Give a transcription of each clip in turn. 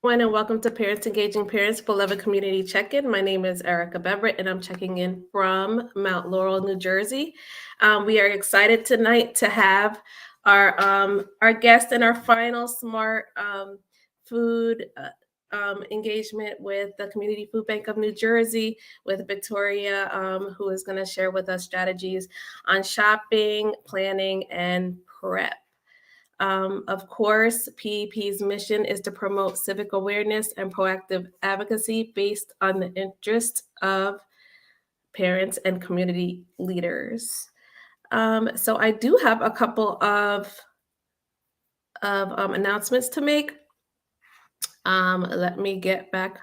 And welcome to Parents Engaging Parents, Beloved Community Check-In. My name is Erica Beverett, and I'm checking in from Mount Laurel, New Jersey. We are excited tonight to have our guest in our final smart food engagement with the Community Food Bank of New Jersey, with Victoria, who is going to share with us strategies on shopping, planning, and prep. Of course, PEP's mission is to promote civic awareness and proactive advocacy based on the interests of parents and community leaders. So I do have a couple of announcements to make. Let me get back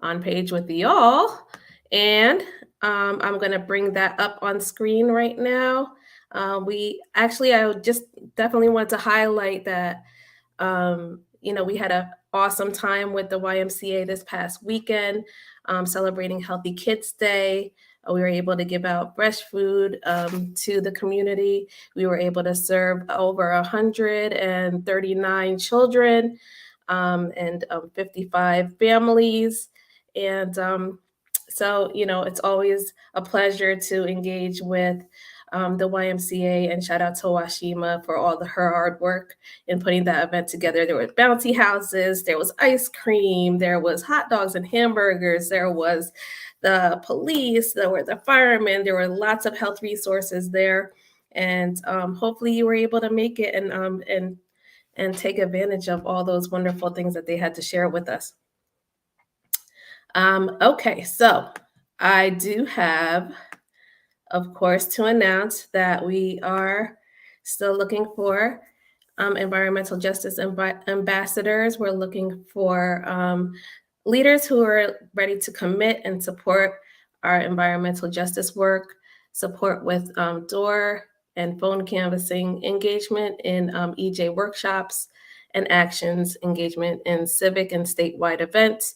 on page with y'all. And I'm going to bring that up on screen right now. I just definitely wanted to highlight that, we had an awesome time with the YMCA this past weekend, celebrating Healthy Kids Day. We were able to give out fresh food to the community. We were able to serve over 139 children and 55 families. And so, it's always a pleasure to engage with the YMCA, and shout out to Washima for her hard work in putting that event together. There were bouncy houses, there was ice cream, there was hot dogs and hamburgers, there was the police, there were the firemen, there were lots of health resources there. And hopefully you were able to make it and take advantage of all those wonderful things that they had to share with us. Okay, so I do have, of course, to announce that we are still looking for environmental justice ambassadors. We're looking for leaders who are ready to commit and support our environmental justice work, support with door and phone canvassing engagement in EJ workshops and actions engagement in civic and statewide events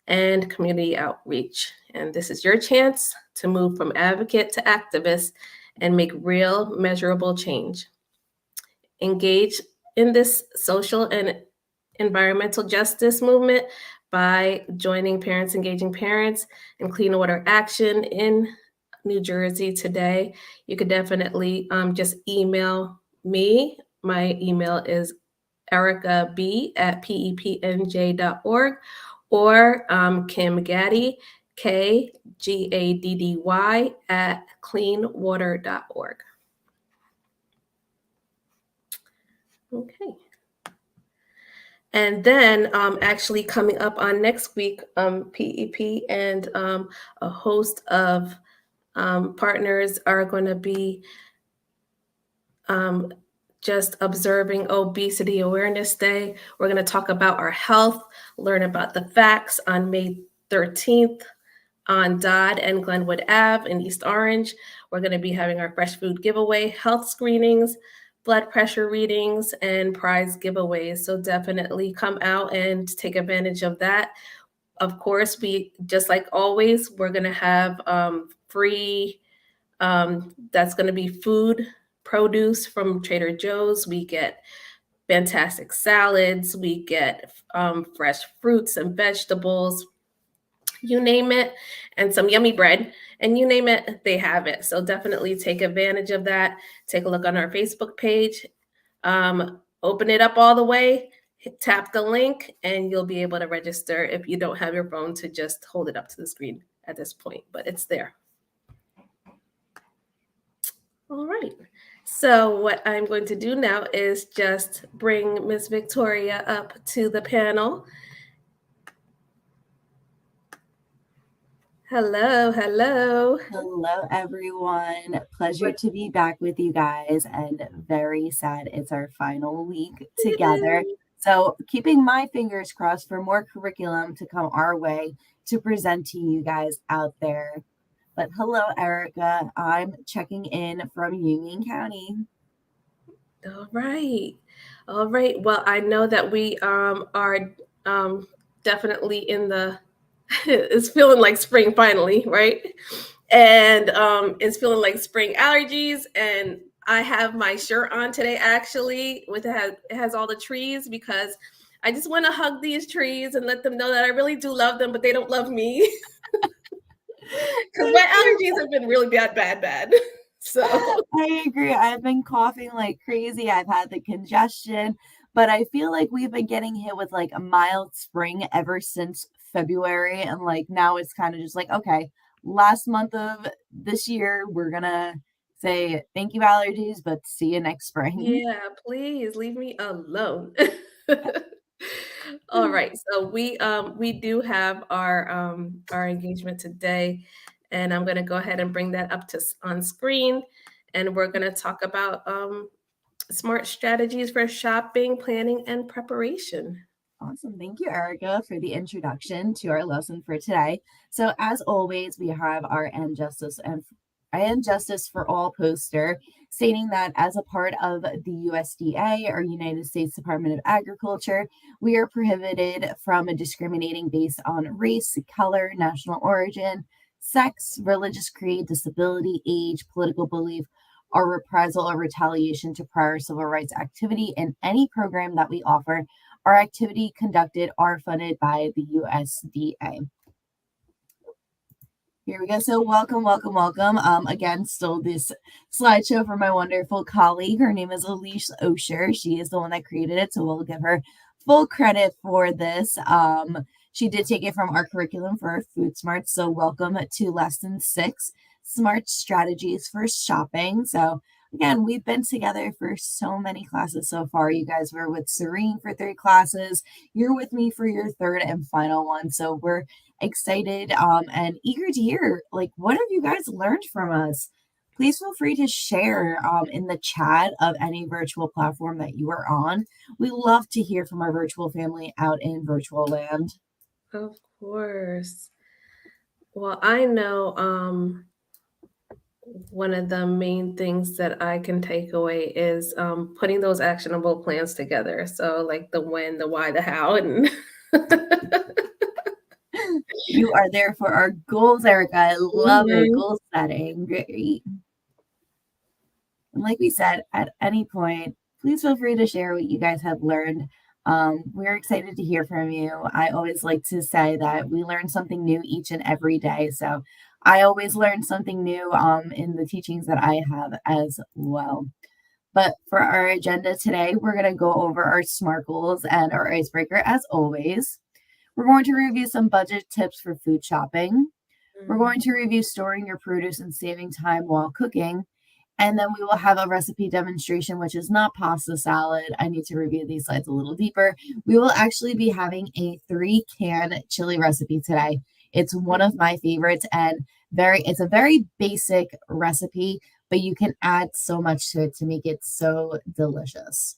and community outreach. And this is your chance to move from advocate to activist and make real, measurable change. Engage in this social and environmental justice movement by joining Parents Engaging Parents and Clean Water Action in New Jersey today. You could definitely just email me. My email is ericab@pepnj.org, or Kim Gaddy, KGADDY, @cleanwater.org. Okay. And then actually coming up on next week, PEP and a host of partners are going to be just observing Obesity Awareness Day. We're going to talk about our health, learn about the facts on May 13th on Dodd and Glenwood Ave in East Orange. We're going to be having our fresh food giveaway, health screenings, blood pressure readings, and prize giveaways. So definitely come out and take advantage of that. Of course, we, just like always, we're going to have free, that's going to be food produce from Trader Joe's. We get fantastic salads. We get fresh fruits and vegetables, you name it, and some yummy bread, and you name it, they have it. So definitely take advantage of that. Take a look on our Facebook page. Open it up all the way, tap the link, and you'll be able to register if you don't have your phone to just hold it up to the screen at this point, but it's there. All right. So what I'm going to do now is just bring Miss Victoria up to the panel. Hello. Hello, everyone. Pleasure to be back with you guys, and very sad it's our final week together. So keeping my fingers crossed for more curriculum to come our way to present to you guys out there. But hello, Erica. I'm checking in from Union County. All right. Well, I know that we are definitely in the, it's feeling like spring finally, right? And it's feeling like spring allergies. And I have my shirt on today, actually, it has all the trees, because I just want to hug these trees and let them know that I really do love them, but they don't love me. Because my allergies have been really bad. So I agree. I've been coughing like crazy. I've had the congestion, but I feel like we've been getting hit with like a mild spring ever since February. And like now it's kind of just like, okay, last month of this year, we're gonna say thank you, allergies, but see you next spring. yeah, please leave me alone. All right, so we do have our engagement today, and I'm gonna go ahead and bring that up to on screen, and we're gonna talk about smart strategies for shopping, planning, and preparation. Awesome. Thank you, Erica, for the introduction to our lesson for today. So, as always, we have our End Justice for All poster stating that as a part of the USDA, or United States Department of Agriculture, we are prohibited from discriminating based on race, color, national origin, sex, religious creed, disability, age, political belief, or reprisal or retaliation to prior civil rights activity in any program that we offer. Our activity conducted are funded by the USDA. Here we go. So welcome, welcome, welcome. Again, still this slideshow for my wonderful colleague. Her name is Elise Osher. She is the one that created it, so we'll give her full credit for this. She did take it from our curriculum for our Food Smarts. So welcome to lesson 6, Smart Strategies for Shopping. So again, we've been together for so many classes so far. You guys were with Serene for 3 classes. You're with me for your 3rd and final one. So we're excited and eager to hear, like, what have you guys learned from us? Please feel free to share in the chat of any virtual platform that you are on. We love to hear from our virtual family out in virtual land. Of course. Well, I know one of the main things that I can take away is putting those actionable plans together. So, like the when, the why, the how, and You are there for our goals, Erica. I love it. Mhm. Goal setting. Great. And like we said, at any point, please feel free to share what you guys have learned. We're excited to hear from you. I always like to say that we learn something new each and every day. So I always learn something new in the teachings that I have as well. But for our agenda today, we're going to go over our SMART goals and our icebreaker as always. We're going to review some budget tips for food shopping. We're going to review storing your produce and saving time while cooking. And then we will have a recipe demonstration, which is not pasta salad. I need to review these slides a little deeper. We will actually be having a 3-can chili recipe today. It's one of my favorites and it's a very basic recipe, but you can add so much to it to make it so delicious.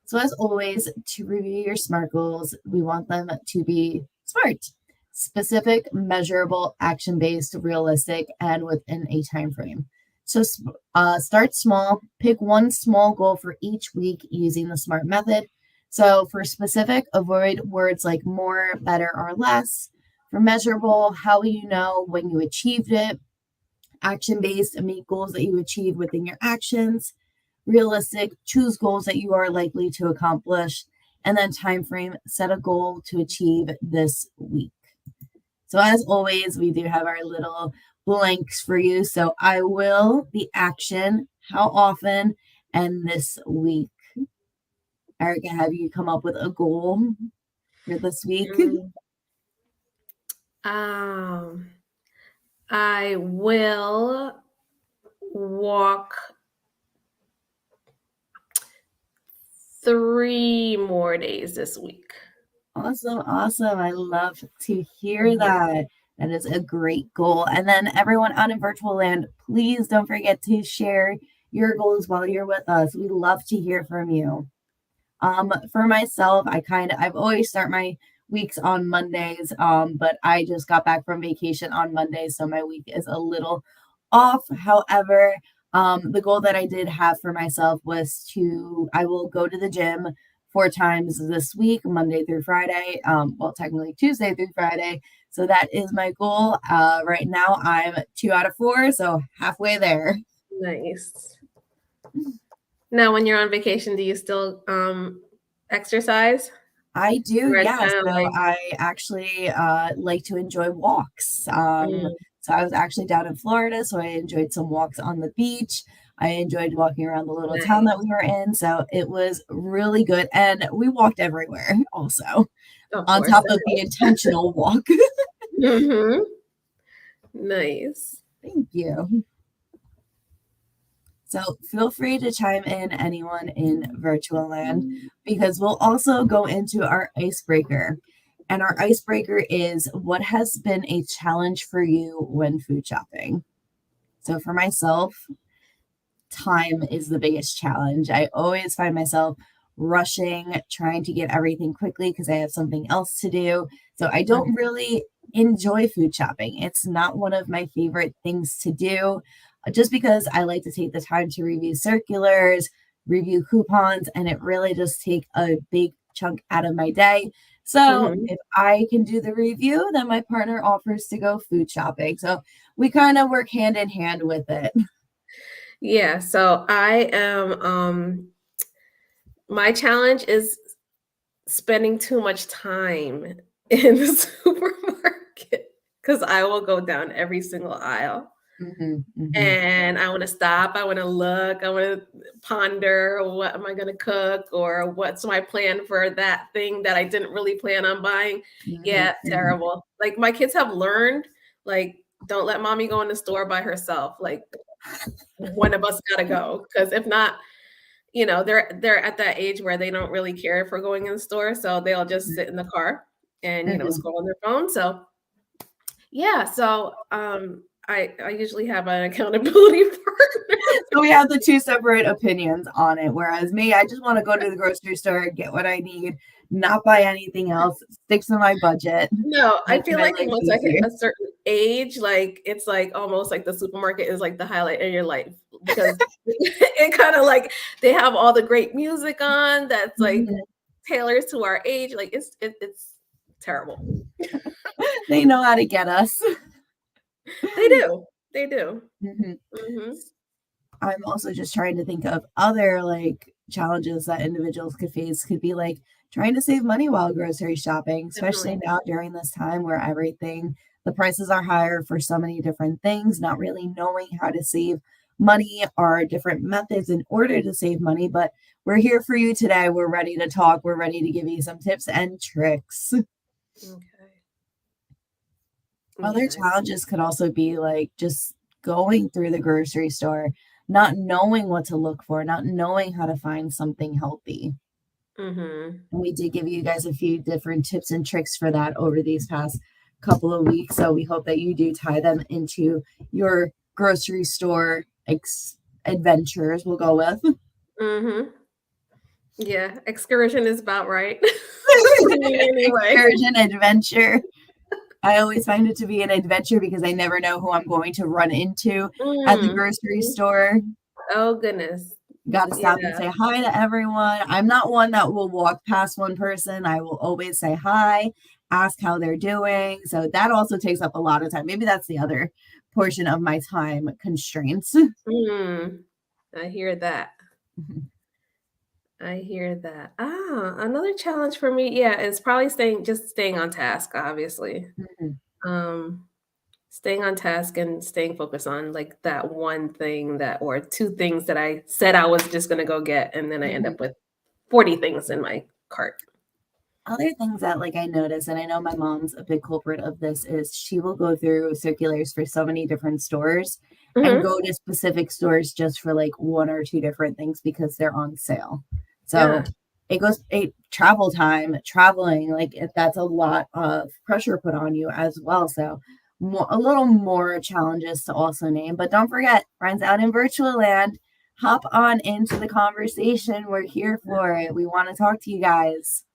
So as always, to review your SMART goals, we want them to be SMART, specific, measurable, action-based, realistic, and within a time frame. So start small, pick one small goal for each week using the SMART method. So for specific, avoid words like more, better, or less. For measurable, how will you know when you achieved it? Action-based, make goals that you achieve within your actions. Realistic, choose goals that you are likely to accomplish. And then time frame, set a goal to achieve this week. So as always, we do have our little blanks for you. So I will, the action, how often, and this week. Erica, have you come up with a goal for this week? Mm. I will walk 3 more days this week. Awesome, awesome. I love to hear Mhm. that. That is a great goal. And then everyone out in virtual land, please don't forget to share your goals while you're with us. We love to hear from you. For myself, I've always start my weeks on Mondays, but I just got back from vacation on Monday, so my week is a little off. However, the goal that I did have for myself was I will go to the gym 4 times this week, Monday through Friday. Well, technically Tuesday through Friday. So that is my goal. Right now I'm 2 out of 4, so halfway there. Nice. Now, when you're on vacation, do you still exercise? I do, Or it's yeah. kind of So like, I actually like to enjoy walks. mm, So I was actually down in Florida, so I enjoyed some walks on the beach. I enjoyed walking around the little town that nice. we were in, so it was really good. And we walked everywhere also, Of on course. top of the intentional walk. Mm-hmm. Nice. Thank you. So feel free to chime in, anyone in virtual land, because we'll also go into our icebreaker. And our icebreaker is, what has been a challenge for you when food shopping? So for myself, time is the biggest challenge. I always find myself rushing, trying to get everything quickly because I have something else to do. So I don't really enjoy food shopping. It's not one of my favorite things to do, just because I like to take the time to review circulars, review coupons, and it really just take a big chunk out of my day. So Mm-hmm. if I can do the review, then my partner offers to go food shopping. So we kind of work hand in hand with it. Yeah, so I am my challenge is spending too much time in the supermarket because I will go down every single aisle. Mhm, mhm, And I wanna stop, I wanna look, I wanna ponder what am I gonna cook or what's my plan for that thing that I didn't really plan on buying. mhm, Yeah, mhm, terrible. Like, my kids have learned, like, "Don't let mommy go in the store by herself." Like, one of us gotta go because if not, they're at that age where they don't really care for going in the store, so they'll just sit in the car and, mhm. scroll on their phone, so yeah, so, I usually have an accountability partner. So we have the 2 separate opinions on it, whereas me, I just wanna go to the grocery store, get what I need, not buy anything else, stick to my budget, No, I make feel my like life once I hit easier. a certain age, like, it's, like, almost like the supermarket is, like, the highlight of your life because it kinda, like they have all the great music on that's, like, Mhm. tailors to our age, like, it's terrible. They know how to get us. They do, they do. Mhm. Mhm, I'm also just trying to think of other, like, challenges that individuals could face, could be, like, trying to save money while grocery shopping, especially definitely. now during this time where the prices are higher for so many different things, not really knowing how to save money or different methods in order to save money, but we're here for you today. We're ready to talk. We're ready to give you some tips and tricks. Okay. Other Yes. challenges could also be like just going through the grocery store, not knowing what to look for, not knowing how to find something healthy. Mhm. And we did give you guys a few different tips and tricks for that over these past couple of weeks. So we hope that you do tie them into your grocery store adventures, we'll go with. Mhm. Yeah, excursion is about right for me anyway. Excursion adventure. I always find it to be an adventure because I never know who I'm going to run into at the Mm. grocery store. Oh, goodness. Gotta stop and Yeah. say hi to everyone. I'm not one that will walk past one person. I will always say hi, ask how they're doing. So that also takes up a lot of time. Maybe that's the other portion of my time constraints. Mm. I hear that. I hear that. Another challenge for me, yeah, is probably staying on task, obviously. Mhm, Um, Staying on task and staying focused on, like, that one thing that or 2 things that I said I was just gonna go get, and then I end mhm. up with 40 things in my cart. Other things that like I notice, and I know my mom's a big culprit of this, is she will go through circulars for so many different stores and Mhm. go to specific stores just for like one or two different things because they're on sale. So Yeah. travel time, traveling, like that's a lot of pressure put on you as well. So a little more challenges to also name, but don't forget, friends out in virtual land, hop on into the conversation. We're here for it. We want to talk to you guys.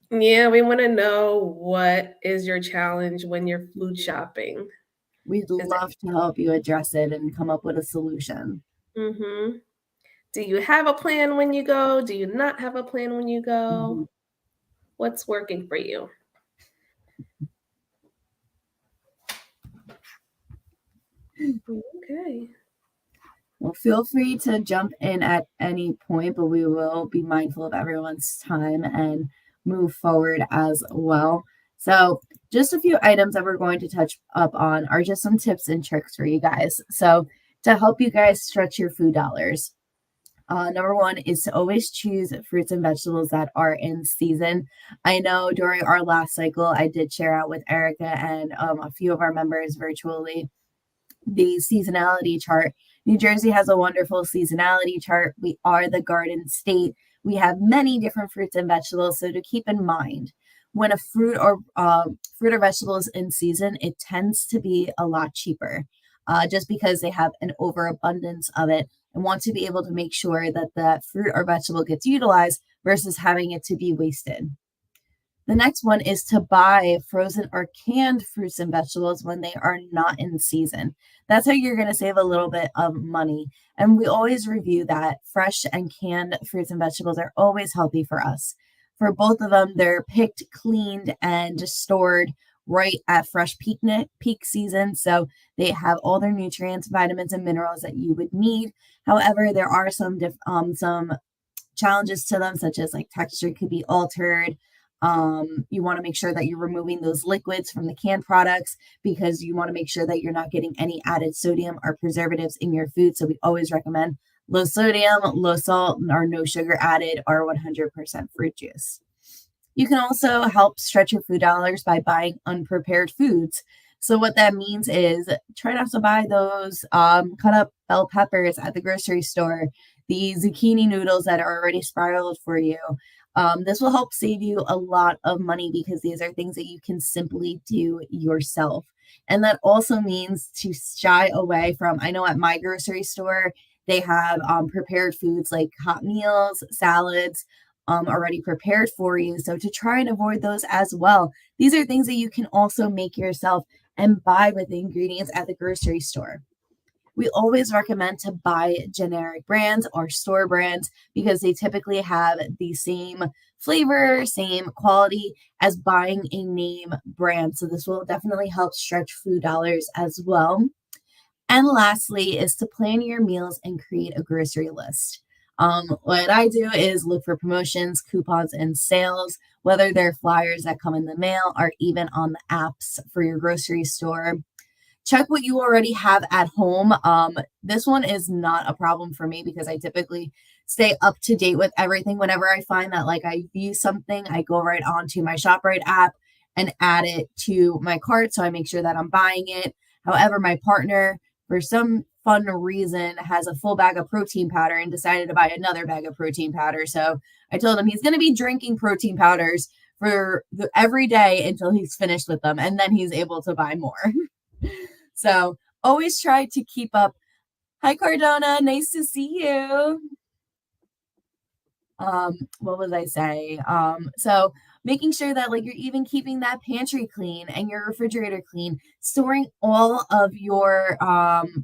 Yeah, we wanna know what is your challenge when you're food shopping? We'd Is it love to help you address it and come up with a solution. Mhm. Do you have a plan when you go? Do you not have a plan when you Mhm. go? What's working for you? Okay. Well, feel free to jump in at any point, but we will be mindful of everyone's time. And move forward as well. So, just a few items that we're going to touch up on are just some tips and tricks for you guys. So, to help you guys stretch your food dollars. Number one is to always choose fruits and vegetables that are in season. I know during our last cycle, I did share out with Erica and a few of our members virtually the seasonality chart. New Jersey has a wonderful seasonality chart. We are the garden state. We have many different fruits and vegetables. So to keep in mind, when a fruit or vegetable is in season, it tends to be a lot cheaper, just because they have an overabundance of it and want to be able to make sure that the fruit or vegetable gets utilized versus having it to be wasted. The next one is to buy frozen or canned fruits and vegetables when they are not in season. That's how you're going to save a little bit of money. And we always review that fresh and canned fruits and vegetables are always healthy for us. For both of them, they're picked, cleaned, and just stored right at fresh peak season. So they have all their nutrients, vitamins, and minerals that you would need. However, there are some challenges to them, such as like texture could be altered. You want to make sure that you're removing those liquids from the canned products because you want to make sure that you're not getting any added sodium or preservatives in your food. So we always recommend low sodium, low salt, or no sugar added, or 100% fruit juice. You can also help stretch your food dollars by buying unprepared foods. So what that means is try not to buy those cut up bell peppers at the grocery store, the zucchini noodles that are already spiraled for you. This will help save you a lot of money because these are things that you can simply do yourself. And that also means to shy away from, I know at my grocery store, they have prepared foods like hot meals, salads, already prepared for you. So to try and avoid those as well. These are things that you can also make yourself and buy with the ingredients at the grocery store. We always recommend to buy generic brands or store brands because they typically have the same flavor, same quality as buying a name brand. So this will definitely help stretch food dollars as well. And lastly is to plan your meals and create a grocery list. What I do is look for promotions, coupons, and sales, whether they're flyers that come in the mail or even on the apps for your grocery store. Check what you already have at home. This one is not a problem for me because I typically stay up to date with everything. Whenever I find that like I view something, I go right onto my ShopRite app and add it to my cart. So I make sure that I'm buying it. However, my partner, for some fun reason, has a full bag of protein powder and decided to buy another bag of protein powder. So I told him he's going to be drinking protein powders for every day until he's finished with them. And then he's able to buy more. So always try to keep up. Hi, Cardona. Nice to see you. What was I say? So making sure that like you're even keeping that pantry clean and your refrigerator clean, storing all of your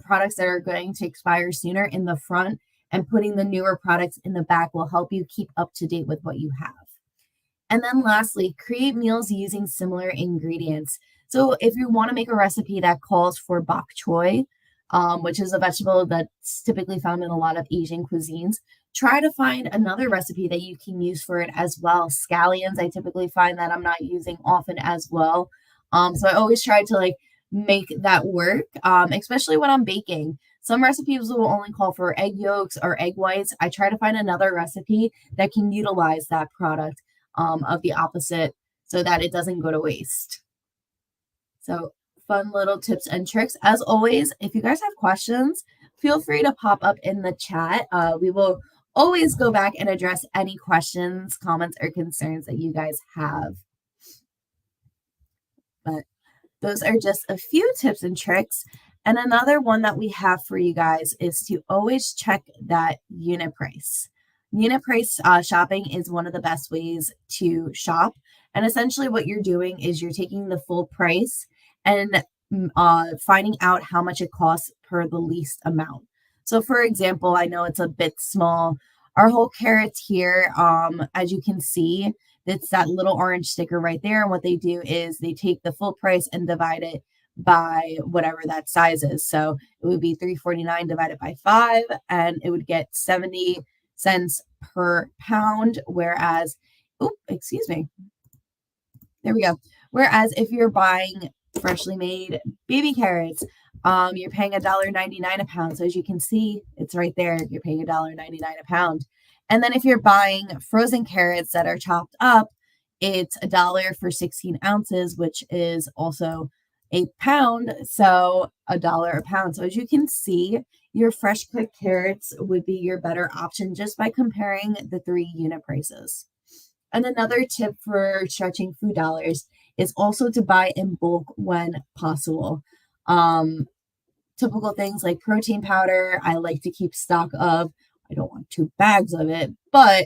products that are going to expire sooner in the front and putting the newer products in the back will help you keep up to date with what you have. And then lastly, create meals using similar ingredients. So if you want to make a recipe that calls for bok choy, which is a vegetable that's typically found in a lot of Asian cuisines, try to find another recipe that you can use for it as well. Scallions, I typically find that I'm not using often as well. So I always try to like make that work, especially when I'm baking. Some recipes will only call for egg yolks or egg whites. I try to find another recipe that can utilize that product of the opposite so that it doesn't go to waste. So fun little tips and tricks. As always, if you guys have questions, feel free to pop up in the chat. We will always go back and address any questions, comments, or concerns that you guys have. But those are just a few tips and tricks. And another one that we have for you guys is to always check that unit price. Unit price shopping is one of the best ways to shop. And essentially what you're doing is you're taking the full price and finding out how much it costs per the least amount. So for example, I know it's a bit small. Our whole carrots here, as you can see, it's that little orange sticker right there. And what they do is they take the full price and divide it by whatever that size is. So it would be $3.49 divided by 5, and it would get 70 cents per pound. Whereas Oh, excuse me. There we go. Whereas if you're buying freshly made baby carrots, you're paying $1.99 a pound. So as you can see, it's right there. You're paying $1.99 a pound. And then if you're buying frozen carrots that are chopped up, it's $1 for 16 ounces, which is also a pound. So $1 a pound. So as you can see, your fresh cut carrots would be your better option just by comparing the 3 unit prices. And another tip for stretching food dollars is also to buy in bulk when possible. Um, Typical things like protein powder, I like to keep stock of. I don't want 2 bags of it, but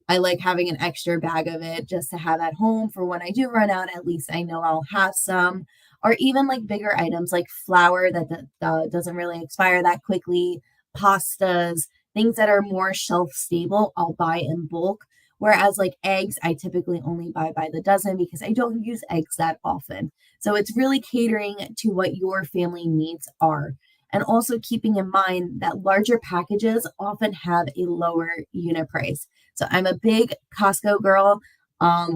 I like having an extra bag of it just to have at home for when I do run out. At least I know I'll have some. Or even like bigger items like flour that doesn't really expire that quickly, pastas, things that are more shelf stable, I'll buy in bulk. Whereas like eggs, I typically only buy by the dozen because I don't use eggs that often. So it's really catering to what your family needs are. And also keeping in mind that larger packages often have a lower unit price. So I'm a big Costco girl.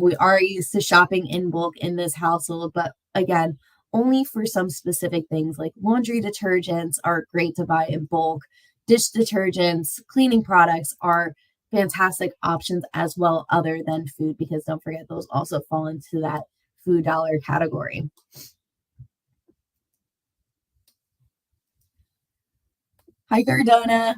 We are used to shopping in bulk in this household, but again, only for some specific things like laundry detergents are great to buy in bulk. Dish detergents, cleaning products are fantastic options as well, other than food, because don't forget those also fall into that food dollar category. Hi, Cardona.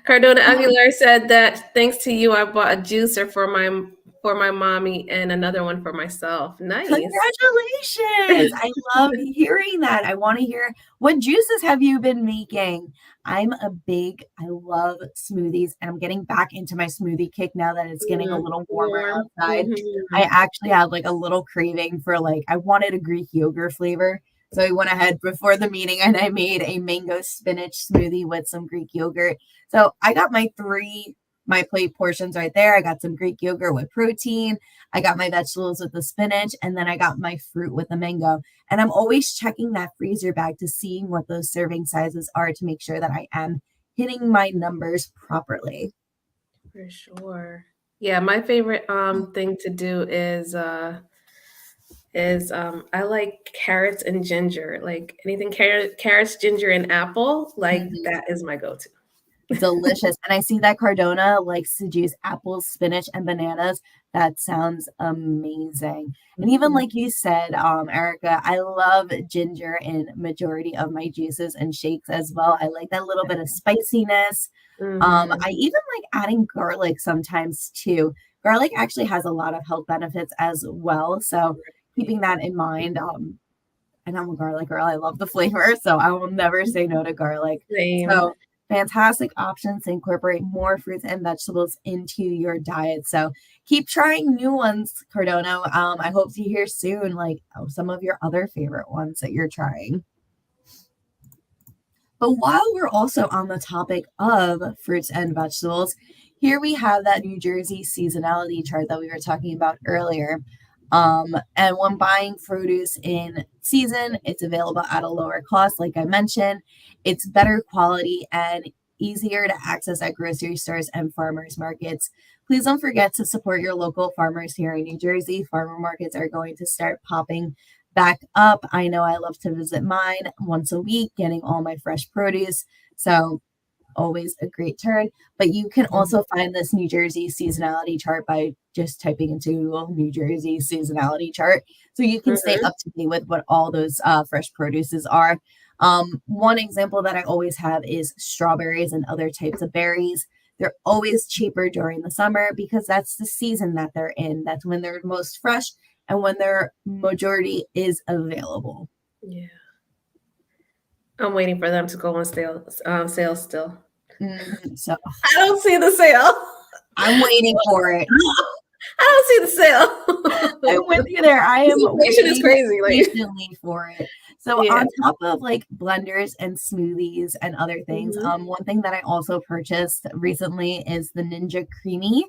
Cardona Aguilar said that thanks to you, I bought a juicer for my mommy and another one for myself. Nice. Congratulations. I love hearing that. I want to hear, what juices have you been making? I love smoothies, and I'm getting back into my smoothie kick now that it's getting a little warmer Warm. outside. I actually had like a little craving for I wanted a Greek yogurt flavor. So I went ahead before the meeting and I made a mango spinach smoothie with some Greek yogurt. So I got my plate portions right there. I got some Greek yogurt with protein. I got my vegetables with the spinach, and then I got my fruit with the mango. And I'm always checking that freezer bag to seeing what those serving sizes are to make sure that I am hitting my numbers properly. For sure. Yeah, my favorite thing to do is I like carrots and ginger. Like anything carrots, ginger, and apple, like Mhm. that is my go-to. Delicious. And I see that Cardona likes to juice apples, spinach, and bananas. That sounds amazing. And even Mhm. like you said, Erica, I love ginger in majority of my juices and shakes as well. I like that little bit of spiciness. Mhm. I even like adding garlic sometimes too. Garlic actually has a lot of health benefits as well. So keeping that in mind, and I'm a garlic girl. I love the flavor, so I will never say no to garlic. Same. So fantastic options to incorporate more fruits and vegetables into your diet. So keep trying new ones, Cardona. I hope to hear soon, some of your other favorite ones that you're trying. But while we're also on the topic of fruits and vegetables, here we have that New Jersey seasonality chart that we were talking about earlier. And when buying produce in season, it's available at a lower cost, like I mentioned. It's better quality and easier to access at grocery stores and farmers markets. Please don't forget to support your local farmers here in New Jersey. Farmer markets are going to start popping back up. I know I love to visit mine once a week, getting all my fresh produce. So always a great turn. But you can Mhm. also find this New Jersey seasonality chart by just typing into Google New Jersey seasonality chart. So you can stay Mhm. up to date with what all those fresh produces are. One example that I always have is strawberries and other types of berries. They're always cheaper during the summer because that's the season that they're in. That's when they're most fresh and when their majority is available. Yeah. I'm waiting for them to go on sale still. So I don't see the sale. I'm waiting for it. I don't see the sale. I'm with you there. I This am inflation is waiting crazy. Like, patiently for it. So yeah. on top of like blenders and smoothies and other things, Mhm. one thing that I also purchased recently is the Ninja Creamy.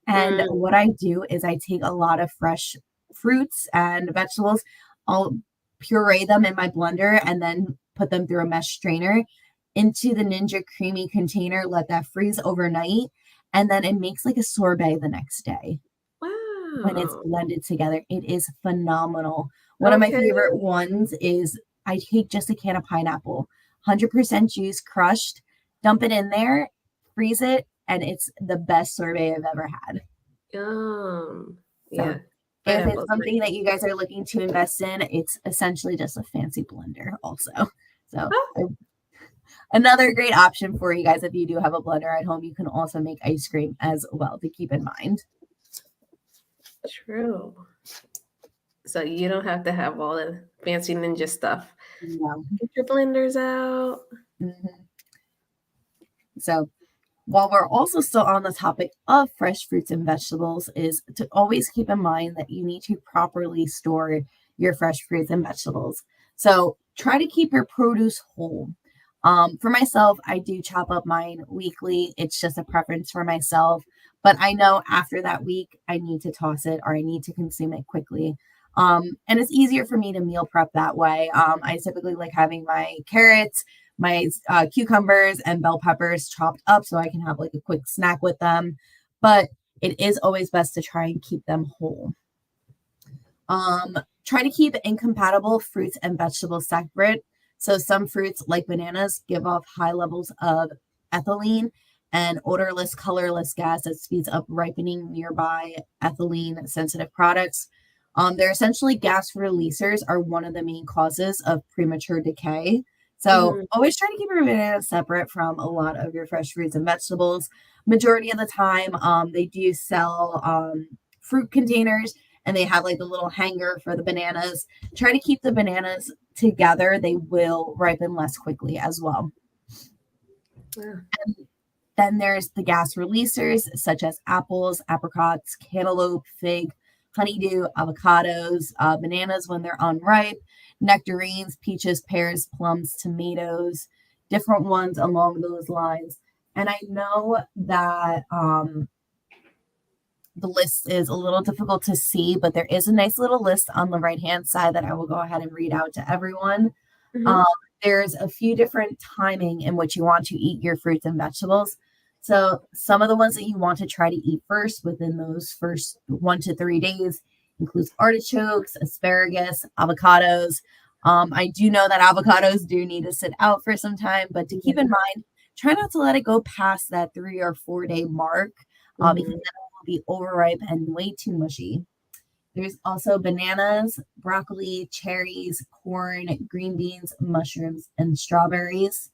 And Mm. what I do is I take a lot of fresh fruits and vegetables. I'll puree them in my blender and then put them through a mesh strainer into the Ninja Creamy container, let that freeze overnight, and then it makes like a sorbet the next day. when it's Wow. blended together. It is phenomenal. One of my Okay. favorite ones is I take just a can of pineapple, 100% juice crushed, dump it in there, freeze it, and it's the best sorbet I've ever had. Yum. So Yeah. if it's Pineapple's great. something that you guys are looking to invest in, it's essentially just a fancy blender also. So Oh, another great option for you guys if you do have a blender at home, you can also make ice cream as well to keep in mind. true. So you don't have to have all the fancy ninja stuff. Yeah. Get your blenders out. Mhm. So while we're also still on the topic of fresh fruits and vegetables, is to always keep in mind that you need to properly store your fresh fruits and vegetables. So try to keep your produce whole. For myself, I do chop up mine weekly. It's just a preference for myself. But I know after that week, I need to toss it or I need to consume it quickly. And it's easier for me to meal prep that way. I typically like having my carrots, my cucumbers and bell peppers chopped up so I can have like a quick snack with them. But it is always best to try and keep them whole. Try to keep incompatible fruits and vegetables separate. So some fruits, like bananas, give off high levels of ethylene, an odorless, colorless gas that speeds up ripening nearby ethylene sensitive products. They're essentially gas releasers are one of the main causes of premature decay. So Mhm. always try to keep your bananas separate from a lot of your fresh fruits and vegetables. Majority of the time, they do sell fruit containers and they have like the little hanger for the bananas. Try to keep the bananas together. They will ripen less quickly as well. Yeah. Then there's the gas releasers, such as apples, apricots, cantaloupe, fig, honeydew, avocados, bananas when they're unripe, nectarines, peaches, pears, plums, tomatoes, different ones along those lines. And I know that the list is a little difficult to see, but there is a nice little list on the right hand side that I will go ahead and read out to everyone. Um, Mhm. there's a few different timing in which you want to eat your fruits and vegetables. So some of the ones that you want to try to eat first within those first 1 to 3 days includes artichokes, asparagus, avocados. I do know that avocados do need to sit out for some time, but to keep in Yeah. mind, try not to let it go past that 3 or 4 day mark because Mhm. then it will be overripe and way too mushy. There's also bananas, broccoli, cherries, corn, green beans, mushrooms, and strawberries.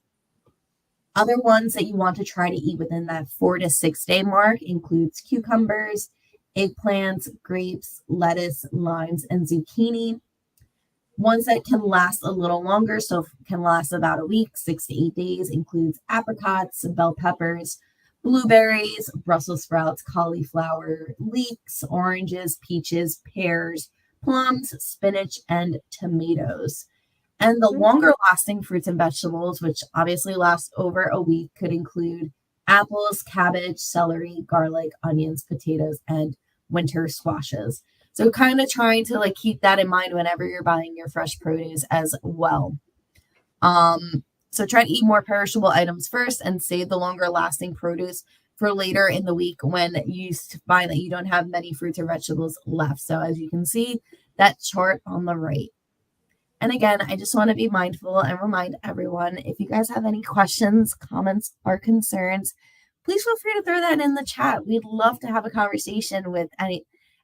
Other ones that you want to try to eat within that 4 to 6 day mark includes cucumbers, eggplants, grapes, lettuce, limes, and zucchini. Ones that can last a little longer, so can last about a week, 6 to 8 days, includes apricots, bell peppers, blueberries, Brussels sprouts, cauliflower, leeks, oranges, peaches, pears, plums, spinach, and tomatoes. And the Mm. longer lasting fruits and vegetables, which obviously last over a week, could include apples, cabbage, celery, garlic, onions, potatoes, and winter squashes. So kind of trying to like keep that in mind whenever you're buying your fresh produce as well. So try to eat more perishable items first and save the longer lasting produce for later in the week when you find that you don't have many fruits or vegetables left. So as you can see, that chart on the right. And again, I just want to be mindful and remind everyone if you guys have any questions, comments, or concerns, please feel free to throw that in the chat. We'd love to have a conversation with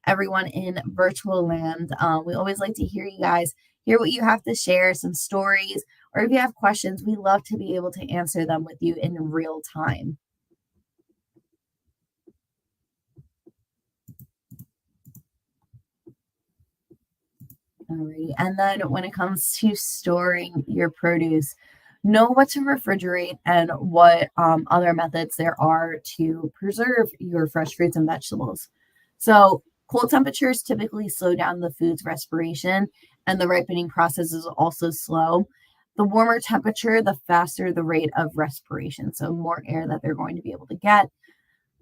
everyone in virtual land. We always like to hear you guys, hear what you have to share, some stories, or if you have questions, we love to be able to answer them with you in real time. Alrighty. And then when it comes to storing your produce, know what to refrigerate and what other methods there are to preserve your fresh fruits and vegetables. So, cold temperatures typically slow down the food's respiration, and the ripening process is also slow. The warmer temperature, the faster the rate of respiration. So, more air that they're going to be able to get.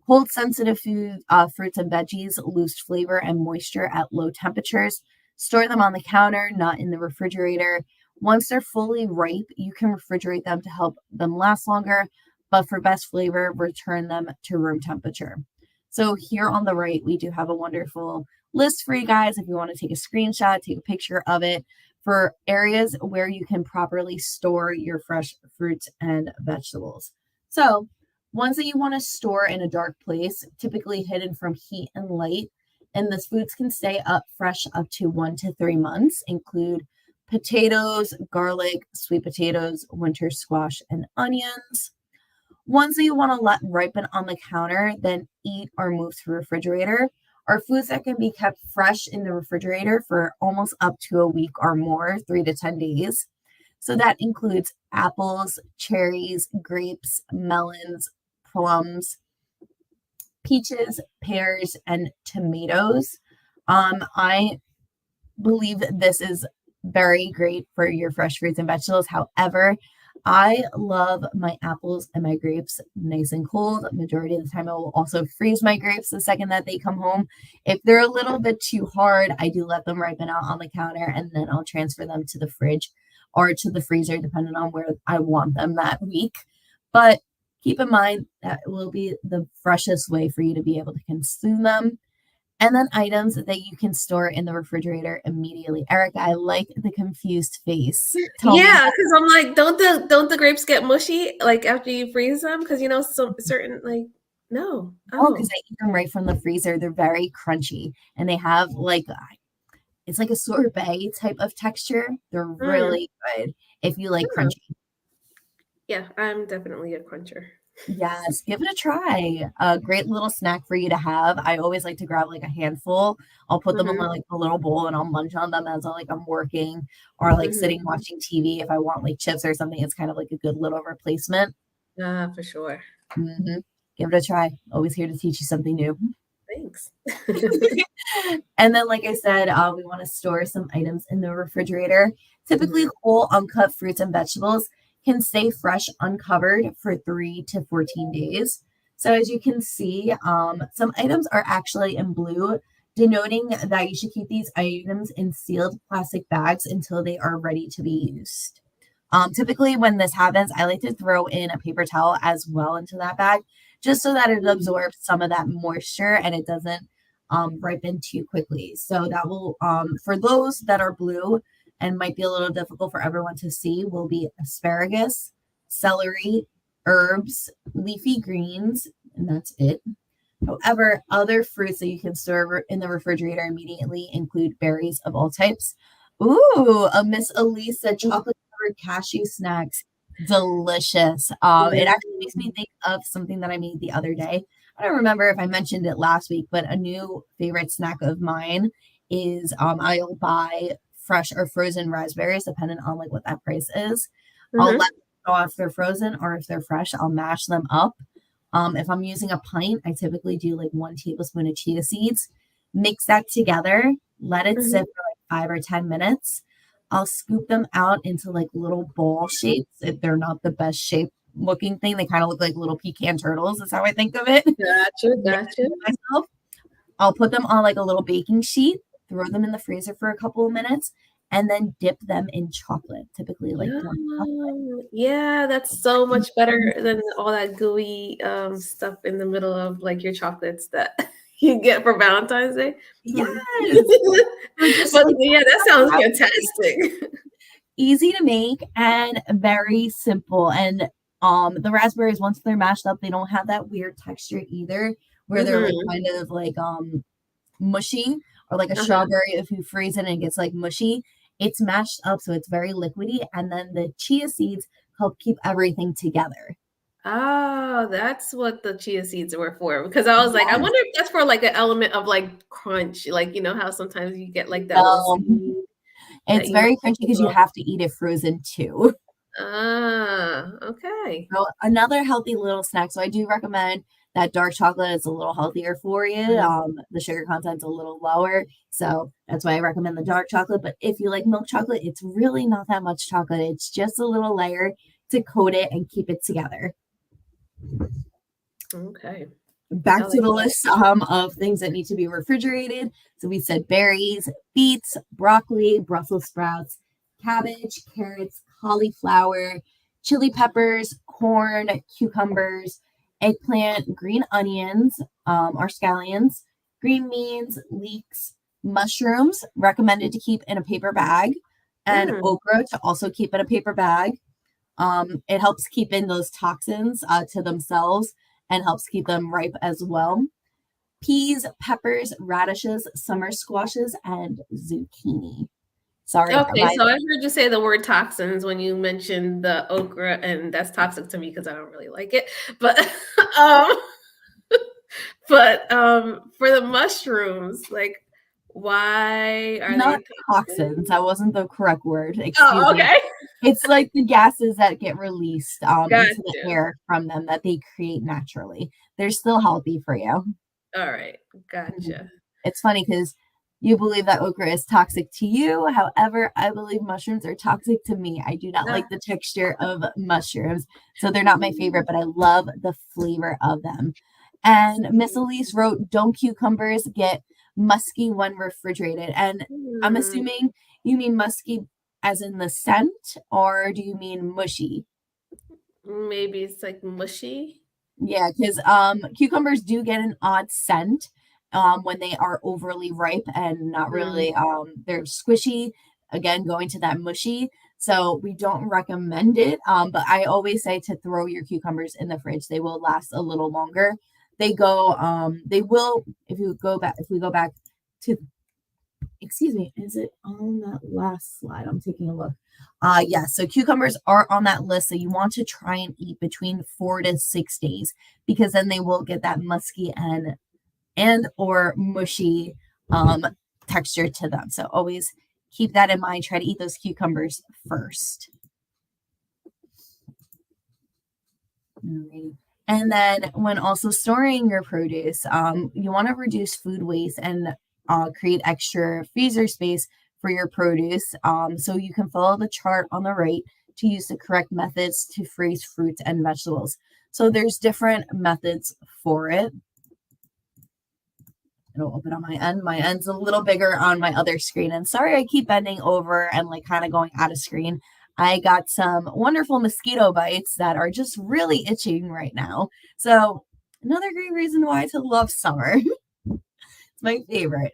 Cold sensitive fruits and veggies lose flavor and moisture at low temperatures. Store them on the counter, not in the refrigerator. Once they're fully ripe, you can refrigerate them to help them last longer, but for best flavor, return them to room temperature. So here on the right, we do have a wonderful list for you guys if you want to take a screenshot, take a picture of it for areas where you can properly store your fresh fruits and vegetables. So, ones that you want to store in a dark place, typically hidden from heat and light, and the foods can stay up fresh up to 1 to 3 months, include potatoes, garlic, sweet potatoes, winter squash, and onions. Ones that you want to let ripen on the counter, then eat or move to the refrigerator, are foods that can be kept fresh in the refrigerator for almost up to a week or more, 3 to 10 days. So that includes apples, cherries, grapes, melons, plums, peaches, pears, and tomatoes. I believe this is very great for your fresh fruits and vegetables. However, I love my apples and my grapes nice and cold. Majority of the time, I will also freeze my grapes the second that they come home. If they're a little bit too hard, I do let them ripen out on the counter and then I'll transfer them to the fridge or to the freezer, depending on where I want them that week. But keep in mind that it will be the freshest way for you to be able to consume them. And then items that you can store in the refrigerator immediately. Erica, I like the confused face. Tell me Yeah, more. because I'm like, don't the grapes get mushy like after you freeze them? Because some certain like no. Oh, because Oh. I eat them right from the freezer. They're very crunchy and they have like it's like a sorbet type of texture. They're Mm, really good if you like mm. crunchy. Yeah, I'm definitely a cruncher. Yes, give it a try. A great little snack for you to have. I always like to grab like a handful. I'll put them in Hmm. like a little bowl and I'll munch on them as I'm working or like Hmm. sitting watching TV. If I want like chips or something, it's kind of like a good little replacement. For sure. Hmm. Give it a try. Always here to teach you something new. Thanks. And then, like I said, we want to store some items in the refrigerator. Typically, Hmm. whole uncut fruits and vegetables can stay fresh uncovered for 3 to 14 days. So, as you can see, some items are actually in blue, denoting that you should keep these items in sealed plastic bags until they are ready to be used. Typically, when this happens, I like to throw in a paper towel as well into that bag, just so that it absorbs some of that moisture and it doesn't ripen too quickly. So that will, for those that are blue and might be a little difficult for everyone to see, will be asparagus, celery, herbs, leafy greens, and that's it. However, other fruits that you can store in the refrigerator immediately include berries of all types. Ooh, a Miss Elisa chocolate covered cashew snacks. Delicious. It actually makes me think of something that I made the other day. I don't remember if I mentioned it last week, but a new favorite snack of mine is I'll buy fresh or frozen raspberries, depending on like what that price is. I'll let Hmm. them go if they're frozen or if they're fresh, I'll mash them up. If I'm using a pint, I typically do like 1 tablespoon of chia seeds, mix that together, let it sit Hmm. for like 5 or 10 minutes. I'll scoop them out into like little ball shapes. If they're not the best shape looking thing, they kind of look like little pecan turtles, is how I think of it. Gotcha, Mix gotcha. it myself. I'll put them on like a little baking sheet, throw them in the freezer for a couple of minutes, and then dip them in chocolate, typically like dark chocolate. Yum. Yeah, that's so much better than all that gooey stuff in the middle of like your chocolates that you get for Valentine's Day. Hmm. Yes. So just But like yeah, that sounds fantastic. easy to make and very simple. And the raspberries, once they're mashed up, they don't have that weird texture either, where they're like Hmm. kind of like mushy or like a Uh-huh. strawberry if you freeze it and it gets like mushy. It's mashed up, so it's very liquidy, and then the chia seeds help keep everything together. Oh, that's what the chia seeds were for. Because I was like, I Yes. wonder if that's for like an element of like crunch. Like, you know how sometimes you get like that little No, seed that it's you might very get crunchy a because you little. have to eat it frozen too. Okay. So another healthy little snack. So I do recommend that dark chocolate is a little healthier for you. Mhm. The sugar content's a little lower. So that's why I recommend the dark chocolate. But if you like milk chocolate, it's really not that much chocolate. It's just a little layer to coat it and keep it together. Okay. I Back to like the that. list of things that need to be refrigerated. So we said berries, beets, broccoli, Brussels sprouts, cabbage, carrots, cauliflower, chili peppers, corn, cucumbers, eggplant, green onions, or scallions, green beans, leeks, Mushrooms recommended to keep in a paper bag, and Mm. okra to also keep in a paper bag. It helps keep in those toxins to themselves and helps keep them ripe as well. Peas, peppers, radishes, summer squashes, and zucchini. Sorry, Okay, my so I heard you say the word toxins when you mentioned the okra, and that's toxic to me because I don't really like it. But um, for the mushrooms, like, why are they not toxic? toxins. That wasn't the correct word. Excuse Oh, me. okay. It's like the gases that get released into the Gotcha. air from them that they create naturally. They're still healthy for you. All right. Mhm. Gotcha. It's funny because you believe that okra is toxic to you. However, I believe mushrooms are toxic to me. I do not Ah, like the texture of mushrooms, so they're not my favorite, but I love the flavor of them. And Miss Elise wrote, "Don't cucumbers get musky when refrigerated?" And I'm hmm, assuming you mean musky as in the scent, or do you mean mushy? maybe it's like mushy. Yeah, because cucumbers do get an odd scent when they are overly ripe and not Mm, really they're squishy, again going to that mushy. So we don't recommend it. But I always say to throw your cucumbers in the fridge. They will last a little longer. They will if we go back to excuse me, is it on that last slide? I'm taking a look. Yes, so cucumbers are on that list. So you want to try and eat between 4 to 6 days because then they will get that musky and or mushy um texture to them. So always keep that in mind. Try to eat those cucumbers first. Alrighty. And then when also storing your produce, you want to reduce food waste and create extra freezer space for your produce. So you can follow the chart on the right to use the correct methods to freeze fruits and vegetables. So there's different methods for it. It'll open on my end. My end's a little bigger on my other screen. And sorry, I keep bending over and like kind of going out of screen. I got some wonderful mosquito bites that are just really itching right now. So, another great reason why to love summer. It's my favorite.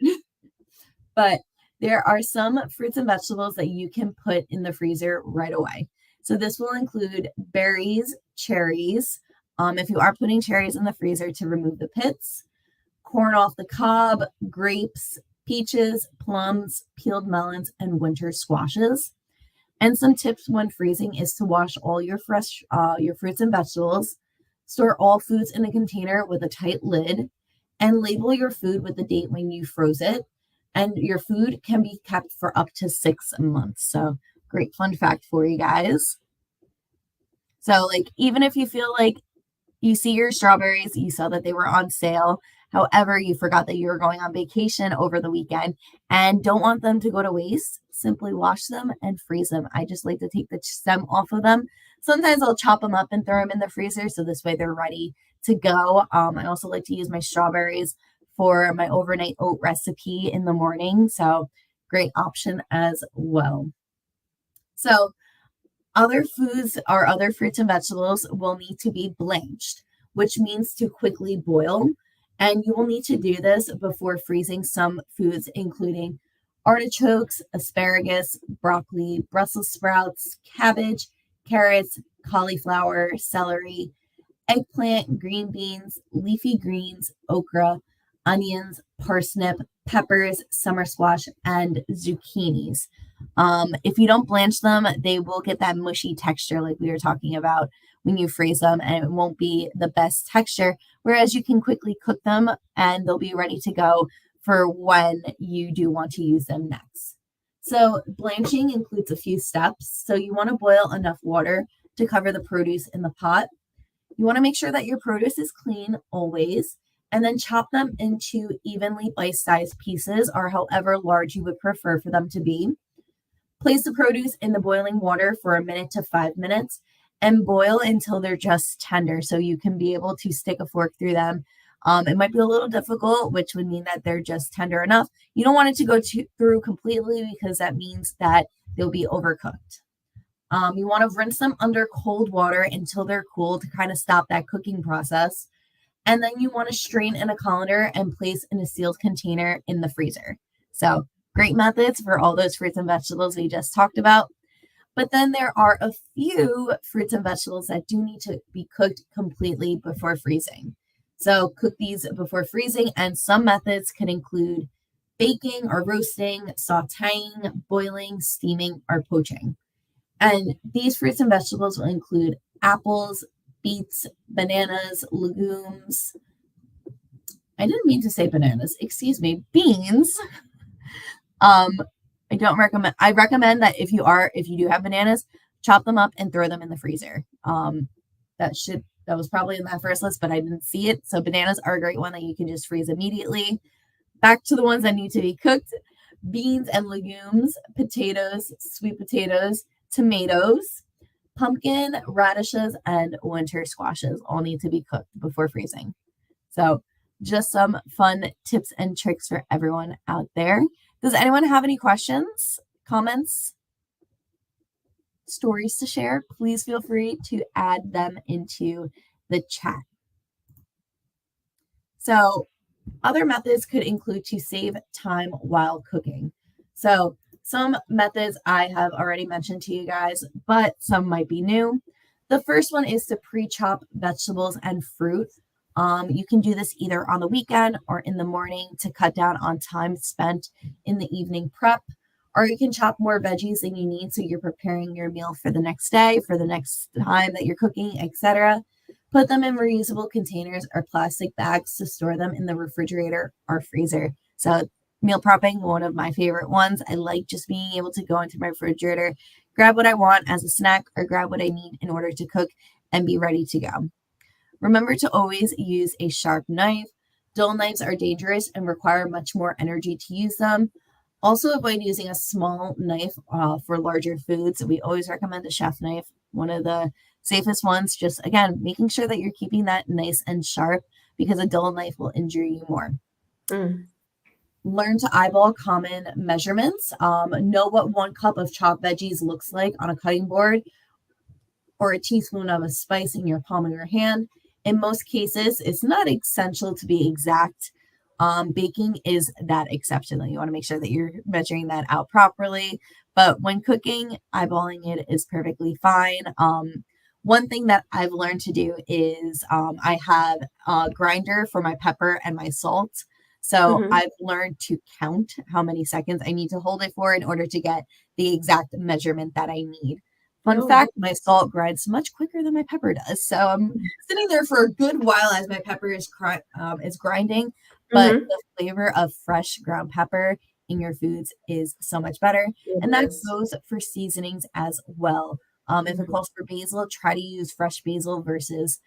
But there are some fruits and vegetables that you can put in the freezer right away. So, this will include berries, cherries. If you are putting cherries in the freezer to remove the pits, corn off the cob, grapes, peaches, plums, peeled melons, and winter squashes. And some tips when freezing is to wash all your fruits and vegetables, store all foods in a container with a tight lid, and label your food with the date when you froze it. And your food can be kept for up to 6 months. So, great fun fact for you guys. So, like, even if you feel like you see your strawberries, you saw that they were on sale. However, you forgot that you were going on vacation over the weekend and don't want them to go to waste. Simply wash them and freeze them. I just like to take the stem off of them. Sometimes I'll chop them up and throw them in the freezer so this way they're ready to go. I also like to use my strawberries for my overnight oat recipe in the morning. So, great option as well. So, other foods or other fruits and vegetables will need to be blanched, which means to quickly boil. And you will need to do this before freezing some foods, including artichokes, asparagus, broccoli, Brussels sprouts, cabbage, carrots, cauliflower, celery, eggplant, green beans, leafy greens, okra, onions, parsnip, peppers, summer squash, and zucchinis. If you don't blanch them, they will get that mushy texture like we were talking about when you freeze them, and it won't be the best texture. Whereas you can quickly cook them and they'll be ready to go for when you do want to use them next. So, blanching includes a few steps. So, you want to boil enough water to cover the produce in the pot. You want to make sure that your produce is clean always, and then chop them into evenly bite sized pieces or however large you would prefer for them to be. Place the produce in the boiling water for a minute to 5 minutes and boil until they're just tender so you can be able to stick a fork through them. It might be a little difficult, which would mean that they're just tender enough. You don't want it to through completely because that means that they'll be overcooked. You want to rinse them under cold water until they're cool to kind of stop that cooking process. And then you want to strain in a colander and place in a sealed container in the freezer. So great methods for all those fruits and vegetables we just talked about. But then there are a few fruits and vegetables that do need to be cooked completely before freezing. So cook these before freezing, and some methods can include baking or roasting, sauteing, boiling, steaming, or poaching. And these fruits and vegetables will include apples, beets, bananas, legumes. I didn't mean to say bananas, excuse me, beans. I recommend that if you do have bananas, chop them up and throw them in the freezer. That was probably in that first list, but I didn't see it. So bananas are a great one that you can just freeze immediately. Back to the ones that need to be cooked: beans and legumes, potatoes, sweet potatoes, tomatoes, pumpkin, radishes, and winter squashes all need to be cooked before freezing. So just some fun tips and tricks for everyone out there. Does anyone have any questions, comments, stories to share? Please feel free to add them into the chat. So other methods could include to save time while cooking. So some methods I have already mentioned to you guys, but some might be new. The first one is to pre-chop vegetables and fruit. You can do this either on the weekend or in the morning to cut down on time spent in the evening prep, or you can chop more veggies than you need so you're preparing your meal for the next day, for the next time that you're cooking, etc. Put them in reusable containers or plastic bags to store them in the refrigerator or freezer. So meal prepping, one of my favorite ones. I like just being able to go into my refrigerator, grab what I want as a snack, or grab what I need in order to cook and be ready to go. Remember to always use a sharp knife. Dull knives are dangerous and require much more energy to use them. Also avoid using a small knife for larger foods. We always recommend a chef knife, one of the safest ones. Just again, making sure that you're keeping that nice and sharp, because a dull knife will injure you more. Learn to eyeball common measurements. Know what 1 cup of chopped veggies looks like on a cutting board, or a teaspoon of a spice in your palm of your hand. In most cases, it's not essential to be exact. Baking is that exception. You want to make sure that you're measuring that out properly. But when cooking, eyeballing it is perfectly fine. One thing that I've learned to do is I have a grinder for my pepper and my salt. So I've learned to count how many seconds I need to hold it for in order to get the exact measurement that I need. Fun fact, my salt grinds much quicker than my pepper does. So I'm sitting there for a good while as my pepper is grinding, but the flavor of fresh ground pepper in your foods is so much better. And that goes for seasonings as well. If it calls for basil, try to use fresh basil versus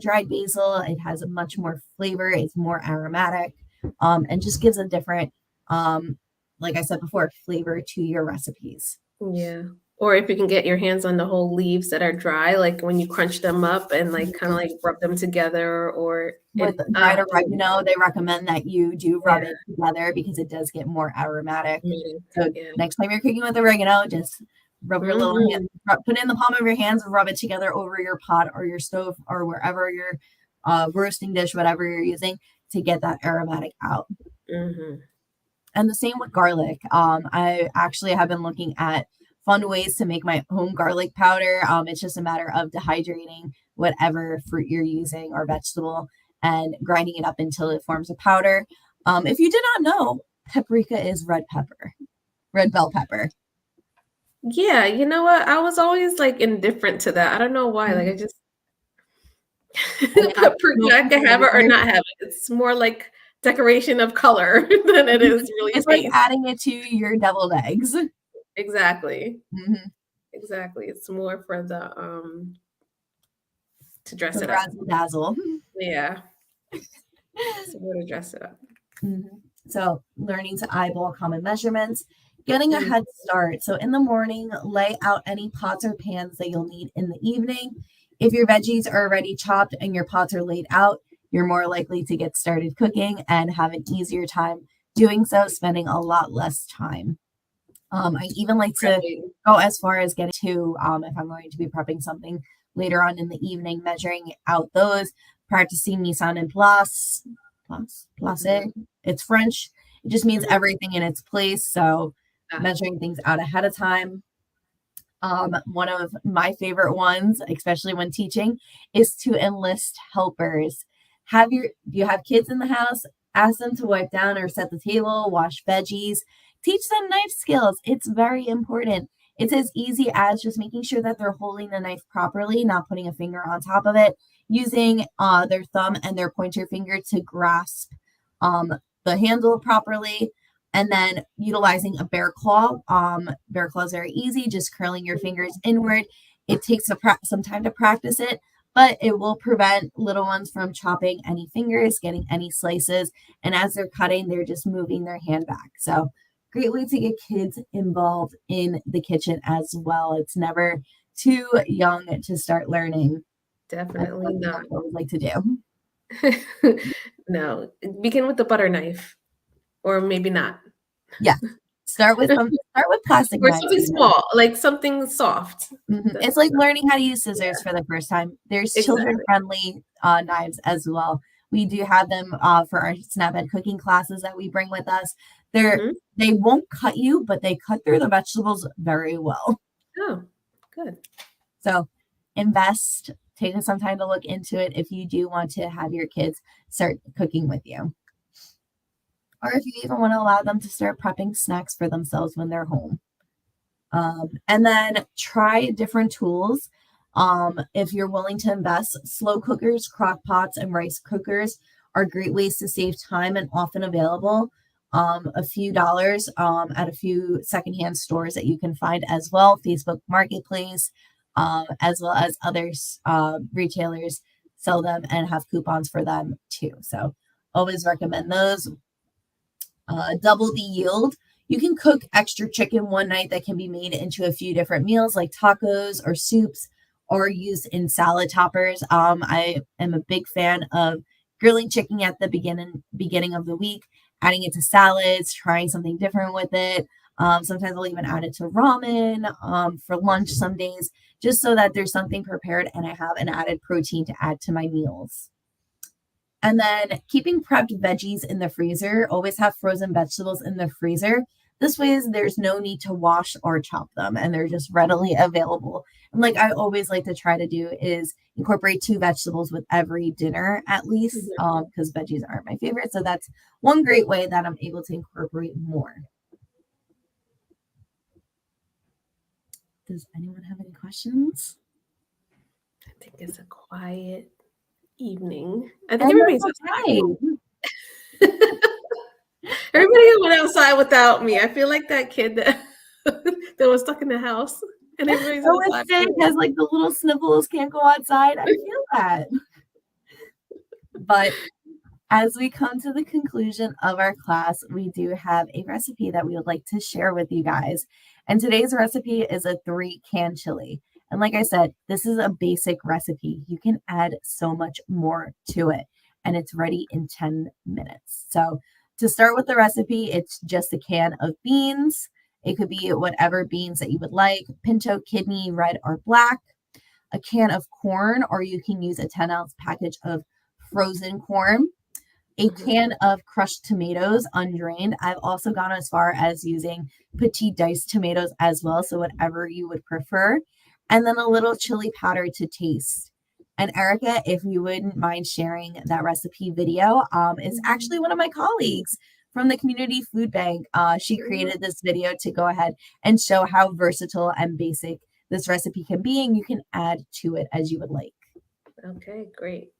dried basil. It has a much more flavor. It's more aromatic, and just gives a different, like I said before, flavor to your recipes. Yeah. Or if you can get your hands on the whole leaves that are dry, like when you crunch them up and like kind of like rub them together, or with dried oregano, they recommend that you do rub it together because it does get more aromatic. So next time you're cooking with oregano, just rub your little hand, put it in the palm of your hands and rub it together over your pot or your stove or wherever your roasting dish, whatever you're using, to get that aromatic out. And the same with garlic. I actually have been looking at fun ways to make my own garlic powder. It's just a matter of dehydrating whatever fruit you're using or vegetable and grinding it up until it forms a powder. If you did not know, paprika is red bell pepper. Yeah, you know what? I was always like indifferent to that. I don't know why. Like I just paprika, I can have it or not have it. It's more like decoration of color than it is really. It's like adding it to your deviled eggs. Exactly. Exactly. It's more for the to dress it up. Dazzle. Yeah. So we're to dress it up. So learning to eyeball common measurements, getting a head start. So in the morning, lay out any pots or pans that you'll need in the evening. If your veggies are already chopped and your pots are laid out, you're more likely to get started cooking and have an easier time doing so, spending a lot less time. I even like to go as far as getting to, if I'm going to be prepping something later on in the evening, measuring out those, practicing mise en place. It's French. It just means Mhm. everything in its place. So Ah, measuring things out ahead of time. One of my favorite ones, especially when teaching, is to enlist helpers. Do you have kids in the house? Ask them to wipe down or set the table, wash veggies, teach them knife skills. It's very important. It's as easy as just making sure that they're holding the knife properly, not putting a finger on top of it, using their thumb and their pointer finger to grasp the handle properly, and then utilizing a bear claw. Bear claw is very easy, just curling your fingers inward. It takes some time to practice it, but it will prevent little ones from chopping any fingers, getting any slices. And as they're cutting, they're just moving their hand back. So great way to get kids involved in the kitchen as well. It's never too young to start learning. That's definitely something not. I always like to do. No, begin with the butter knife, or maybe not. Yes. Start with plastic Or knives something even. small, like something soft. It's That's like learning how to use scissors for the first time. There's exactly. children-friendly knives as well. We do have them for our snap ed cooking classes that we bring with us. Mhm. They won't cut you, but they cut through the vegetables very well. Oh, good. So invest, take some time to look into it if you do want to have your kids start cooking with you. Or if you even want to allow them to start prepping snacks for themselves when they're home. And then try different tools. If you're willing to invest, slow cookers, crock pots, and rice cookers are great ways to save time and often available. A few dollars at a few secondhand stores that you can find as well, Facebook Marketplace, as well as others retailers sell them and have coupons for them too. So always recommend those. Double the yield. You can cook extra chicken one night that can be made into a few different meals like tacos or soups or used in salad toppers. I am a big fan of grilling chicken at the beginning of the week, adding it to salads, trying something different with it. Sometimes I'll even add it to ramen for lunch some days, just so that there's something prepared and I have an added protein to add to my meals. And then keeping prepped veggies in the freezer, always have frozen vegetables in the freezer. This way there's no need to wash or chop them and they're just readily available. And like I always like to try to do is incorporate two vegetables with every dinner at least, Mhm. because veggies aren't my favorite. So that's one great way that I'm able to incorporate more. Does anyone have any questions? I think it's a quiet evening. I think And everybody's that's okay. outside. Everybody went outside without me. I feel like that kid that that was stuck in the house, and everybody's I was outside sick playing. as like the little sniffles can't go outside. I feel that. But as we come to the conclusion of our class, we do have a recipe that we would like to share with you guys. And today's recipe is a 3-can chili. And like I said, this is a basic recipe. You can add so much more to it, and it's ready in 10 minutes. So, to start with the recipe, it's just a can of beans. It could be whatever beans that you would like, pinto, kidney, red, or black, a can of corn, or you can use a 10-ounce package of frozen corn, a Mhm. can of crushed tomatoes undrained. I've also gone as far as using petite diced tomatoes as well, so whatever you would prefer. And then a little chili powder to taste. And Erica, if you wouldn't mind sharing that recipe video, is actually one of my colleagues from the Community Food Bank. She created this video to go ahead and show how versatile and basic this recipe can be, and you can add to it as you would like. Okay, great.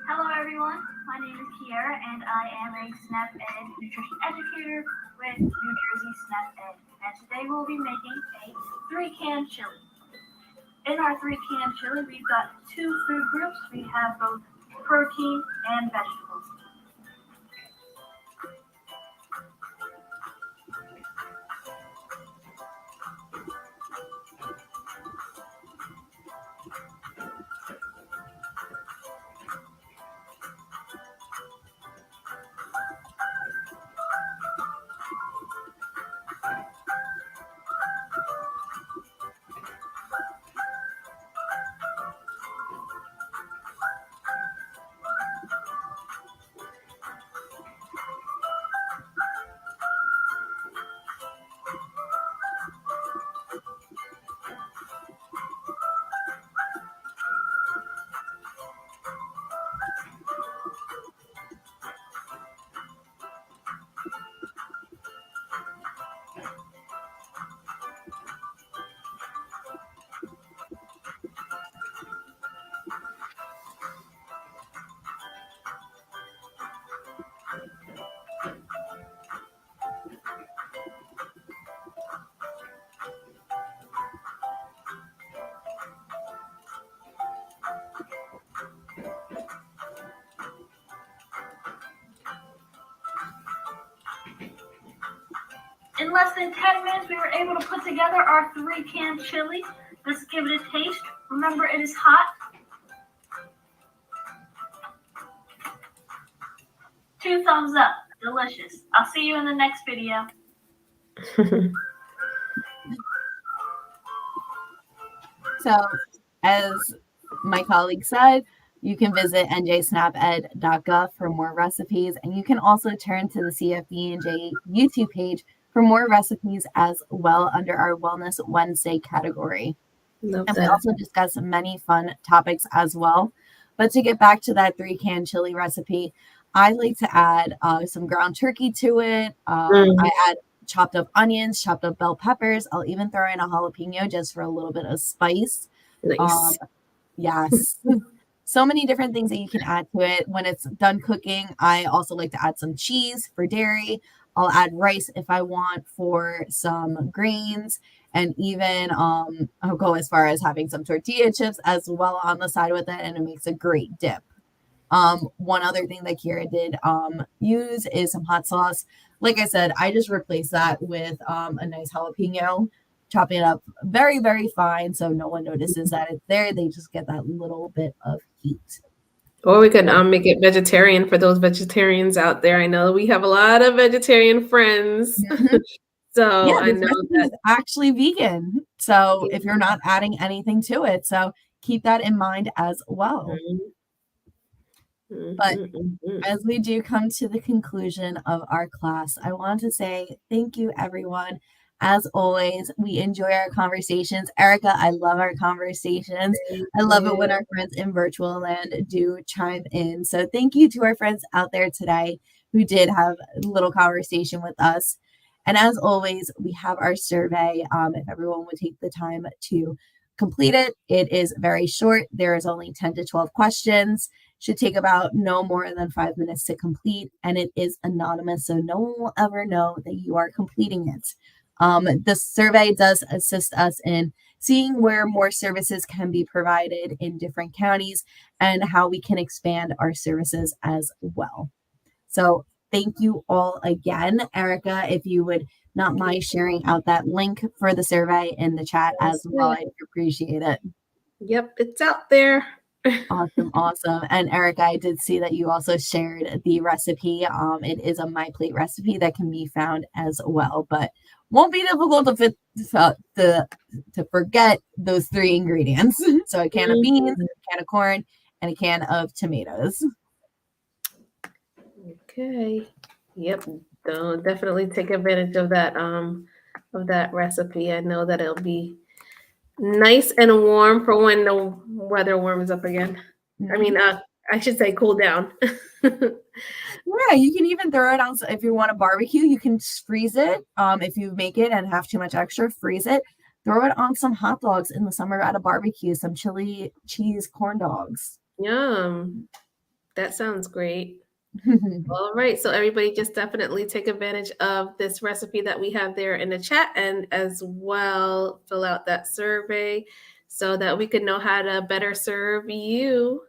Hello everyone, my name is Kiera and I am a SNAP Ed nutrition educator with New Jersey SNAP Ed. And today we'll be making a 3-can chili. In our 3-can chili, we've got 2 food groups. We have both protein and vegetables. In less than 10 minutes, we were able to put together our 3-can chili. Let's give it a taste. Remember, it is hot. 2 thumbs up. Delicious. I'll see you in the next video. So, as my colleague said, you can visit njsnaped.gov for more recipes, and you can also turn to the CFBNJ YouTube page for more recipes as well under our Wellness Wednesday category. Love and we that. also discuss many fun topics as well. But to get back to that 3-can chili recipe, I like to add some ground turkey to it. I add chopped up onions, chopped up bell peppers. I'll even throw in a jalapeno just for a little bit of spice. Nice. Yes. So many different things that you can add to it. When it's done cooking, I also like to add some cheese for dairy. I'll add rice if I want for some grains. And even I'll go as far as having some tortilla chips as well on the side with it, and it makes a great dip. One other thing that Kira did use is some hot sauce. Like I said, I just replaced that with a nice jalapeno, chopping it up very, very fine so no one notices that it's there. They just get that little bit of heat. Or we could make it vegetarian for those vegetarians out there. I know we have a lot of vegetarian friends. Mm-hmm. So Yeah, I this know recipe that is actually vegan. So if you're not adding anything to it, so keep that in mind as well. But as we do come to the conclusion of our class, I want to say thank you, everyone. As always, we enjoy our conversations. Erica, I love our conversations. I love it when our friends in virtual land do chime in. So thank you to our friends out there today who did have a little conversation with us. And as always, we have our survey. If everyone would take the time to complete it, it is very short. There is only 10 to 12 questions. Should take about no more than 5 minutes to complete, and it is anonymous, so no one will ever know that you are completing it. The survey does assist us in seeing where more services can be provided in different counties and how we can expand our services as well. So thank you all again. Erica, if you would not mind sharing out that link for the survey in the chat as well, I'd appreciate it. Yep, it's out there. Awesome. And Erica, I did see that you also shared the recipe. It is a My Plate recipe that can be found as well, but won't be difficult to forget those 3 ingredients. So a can of beans, a can of corn, and a can of tomatoes. Okay. Yep. Definitely take advantage of that recipe. I know that it'll be nice and warm for when the weather warms up again. I mean, I should say cool down. Yeah, you can even throw it on if you want to barbecue. You can freeze it. If you make it and have too much extra, freeze it. Throw it on some hot dogs in the summer at a barbecue. Some chili cheese corn dogs. Yum. That sounds great. All right. So everybody just definitely take advantage of this recipe that we have there in the chat, and as well fill out that survey so that we can know how to better serve you.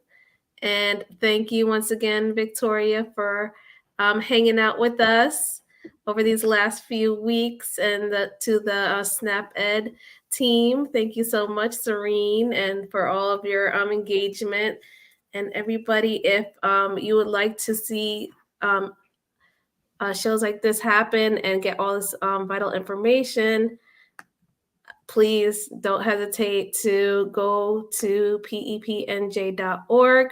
And thank you once again, Victoria, for hanging out with us over these last few weeks, and to the Snap Ed team. Thank you so much, Serene, and for all of your engagement. And everybody, if you would like to see shows like this happen and get all this vital information, please don't hesitate to go to PEPNJ.org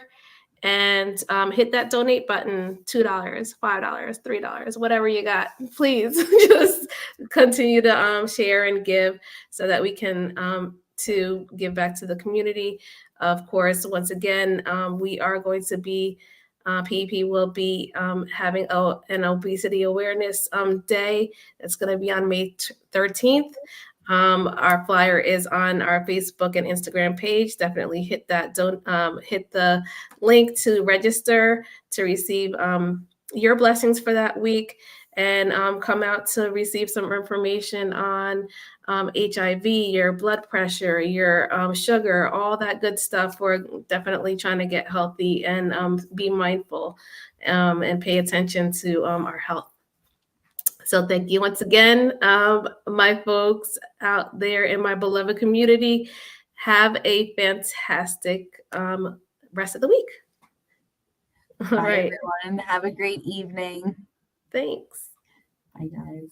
and hit that donate button. $2, $5, $3, whatever you got. Please just continue to share and give so that we can to give back to the community. Of course, once again, we are going to be PEP will be having an obesity awareness day. It's going to be on May 13th. Our flyer is on our Facebook and Instagram page. Definitely hit that. Hit the link to register to receive your blessings for that week, and come out to receive some information on HIV, your blood pressure, your sugar, all that good stuff. We're definitely trying to get healthy and be mindful and pay attention to our health. So thank you once again, my folks out there in my beloved community. Have a fantastic rest of the week. All Bye, right. everyone. Have a great evening. Thanks. Bye, guys.